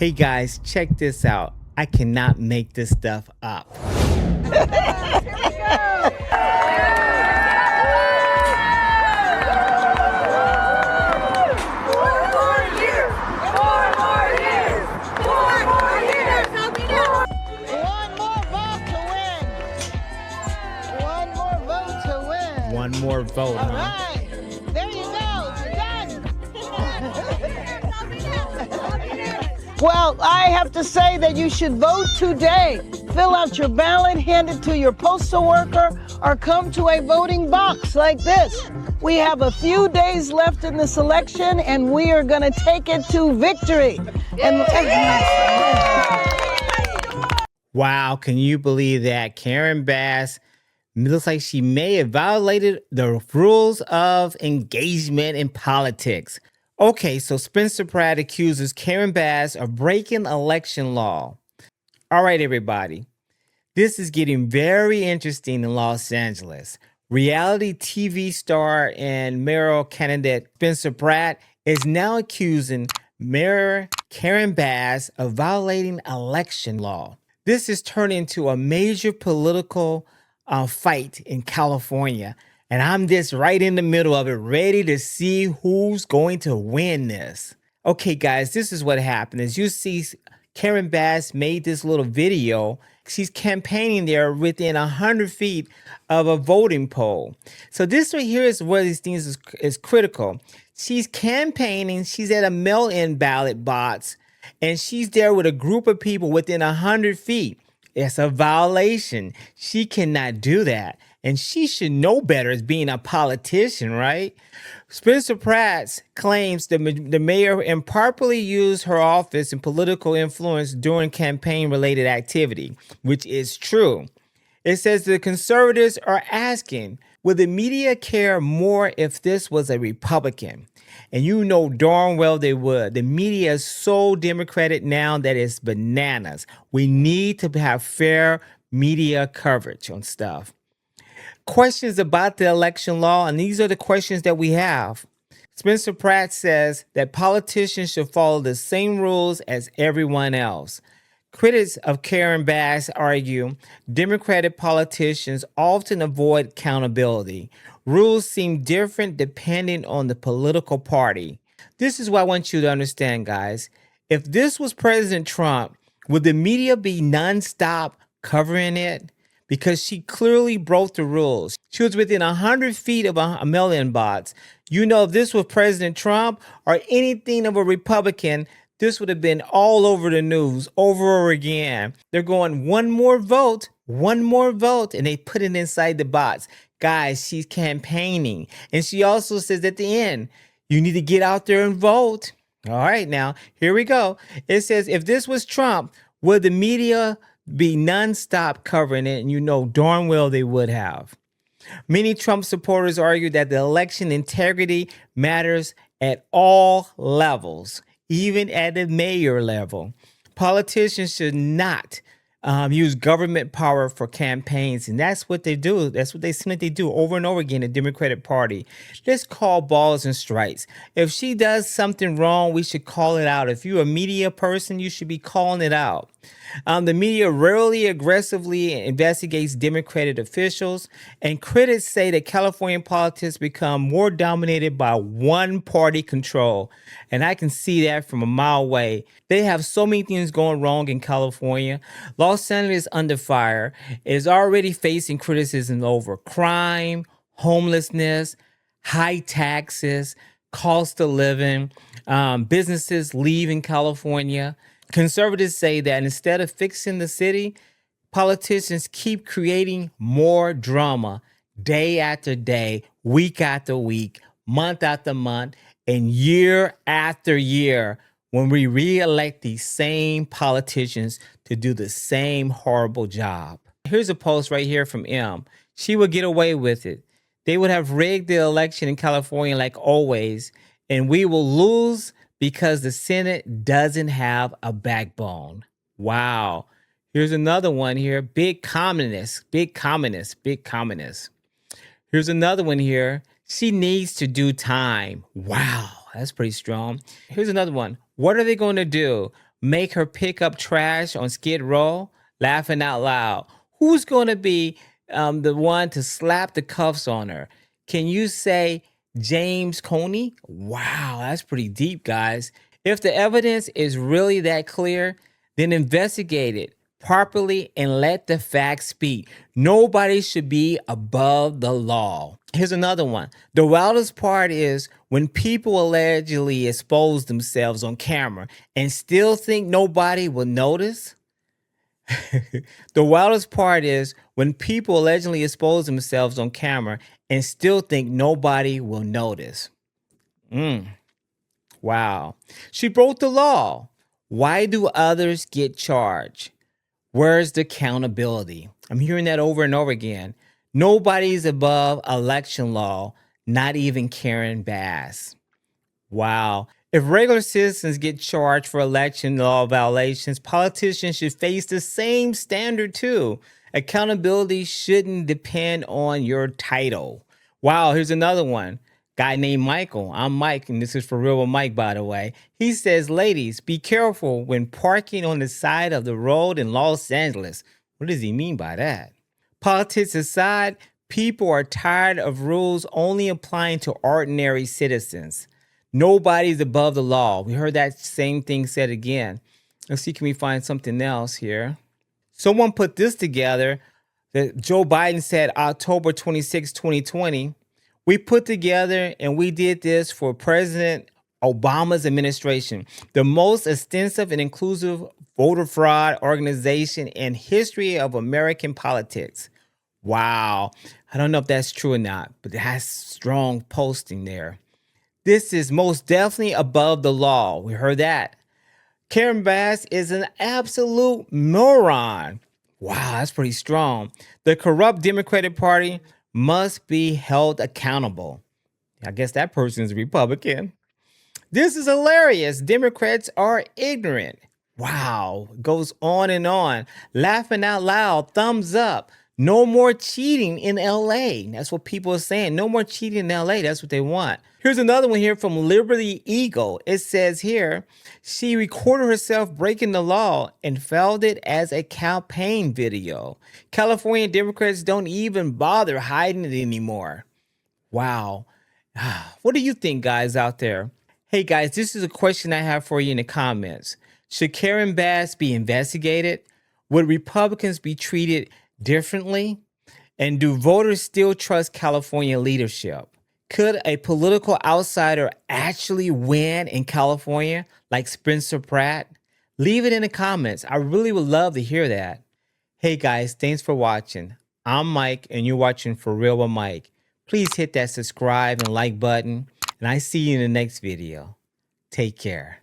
Hey guys, check this out. I cannot make this stuff up. One more vote, All huh? right. There you go. Done. Well, I have to say that you should vote today. Fill out your ballot, hand it to your postal worker, or come to a voting box like this. We have a few days left in this election, and we are going to take it to victory. Wow, can you believe that? Karen Bass looks like she may have violated the rules of engagement in politics. Okay, so Spencer Pratt accuses Karen Bass of breaking election law. All right, everybody. This is getting very interesting in Los Angeles. Reality TV star and mayoral candidate Spencer Pratt is now accusing Mayor Karen Bass of violating election law. This is turning into a major political fight in California. And I'm just right in the middle of it, ready to see who's going to win this. Okay, guys, this is what happened. As you see, Karen Bass made this little video. She's campaigning there within 100 feet of a voting poll. So this right here is where these things is critical. She's campaigning. She's at a mail-in ballot box, and she's there with a group of people within 100 feet. It's a violation. She cannot do that. And she should know better as being a politician, right? Spencer Pratt claims the mayor improperly used her office and political influence during campaign-related activity, which is true. It says the conservatives are asking, would the media care more if this was a Republican? And you know darn well they would. The media is so Democratic now that it's bananas. We need to have fair media coverage on stuff. Questions about the election law, and these are the questions that we have. Spencer Pratt says that politicians should follow the same rules as everyone else. Critics of Karen Bass argue Democratic politicians often avoid accountability. Rules seem different depending on the political party. This is what I want you to understand, guys. If this was President Trump, would the media be nonstop covering it? Because she clearly broke the rules. She was within 100 feet of a mail-in box. You know, if this was President Trump or anything of a Republican, this would have been all over the news over again. They're going one more vote, and they put it inside the box. Guys, she's campaigning. And she also says at the end, you need to get out there and vote. All right, now, here we go. It says, if this was Trump, would the media be nonstop covering it? And you know darn well they would have. Many Trump supporters argue that the election integrity matters at all levels, even at the mayor level. Politicians should not use government power for campaigns, and that's what they do. That's what they seem like they do over and over again in the Democratic Party. Let's call balls and strikes. If she does something wrong, we should call it out. If you're a media person, you should be calling it out. The media rarely aggressively investigates Democratic officials, and critics say that California politics become more dominated by one-party control. And I can see that from a mile away. They have so many things going wrong in California. Los Angeles is under fire. It is already facing criticism over crime, homelessness, high taxes, cost of living, businesses leaving California. Conservatives say that instead of fixing the city, politicians keep creating more drama day after day, week after week, month after month, and year after year when we re-elect these same politicians to do the same horrible job. Here's a post right here from M. She would get away with it. They would have rigged the election in California like always, and we will lose because the Senate doesn't have a backbone. Wow. Here's another one here. Big communist. Here's another one here. She needs to do time. Wow. That's pretty strong. Here's another one. What are they going to do? make her pick up trash on Skid Row? Laughing out loud. Who's going to be the one to slap the cuffs on her? Can you say James Coney? Wow, that's pretty deep, guys. If the evidence is really that clear, then investigate it properly and let the facts speak. Nobody should be above the law. Here's another one. The wildest part is when people allegedly expose themselves on camera and still think nobody will notice. The wildest part is when people allegedly expose themselves on camera and still think nobody will notice. Wow. She broke the law. Why do others get charged? Where's the accountability? I'm hearing that over and over again. Nobody's above election law, not even Karen Bass. Wow. If regular citizens get charged for election law violations, politicians should face the same standard too. Accountability shouldn't depend on your title. Wow, here's another one. Guy named Michael. I'm Mike, and this is For Real with Mike, by the way. He says, ladies, be careful when parking on the side of the road in Los Angeles. What does he mean by that? Politics aside, people are tired of rules only applying to ordinary citizens. Nobody's above the law. We heard that same thing said again. Let's see, can we find something else here? Someone put this together that Joe Biden said October 26, 2020. We put together and we did this for President Obama's administration, the most extensive and inclusive voter fraud organization in history of American politics. Wow. I don't know if that's true or not, but it has strong posting there. This is most definitely above the law. We heard that. Karen Bass is an absolute moron. Wow, that's pretty strong. The corrupt Democratic Party must be held accountable. I guess that person is a Republican. This is hilarious. Democrats are ignorant. Wow, goes on and on. Laughing out loud, thumbs up. No more cheating in LA. That's what people are saying. No more cheating in LA. That's what they want. Here's another one here from Liberty Eagle. It says here, she recorded herself breaking the law and filed it as a campaign video. California Democrats don't even bother hiding it anymore. Wow. What do you think, guys, out there? Hey, guys, this is a question I have for you in the comments. Should Karen Bass be investigated? Would Republicans be treated differently? And do voters still trust California leadership? Could a political outsider actually win in California like Spencer Pratt? Leave it in the comments. I really would love to hear that. Hey guys, thanks for watching. I'm Mike and you're watching For Real with Mike. Please hit that subscribe and like button and I see you in the next video. Take care.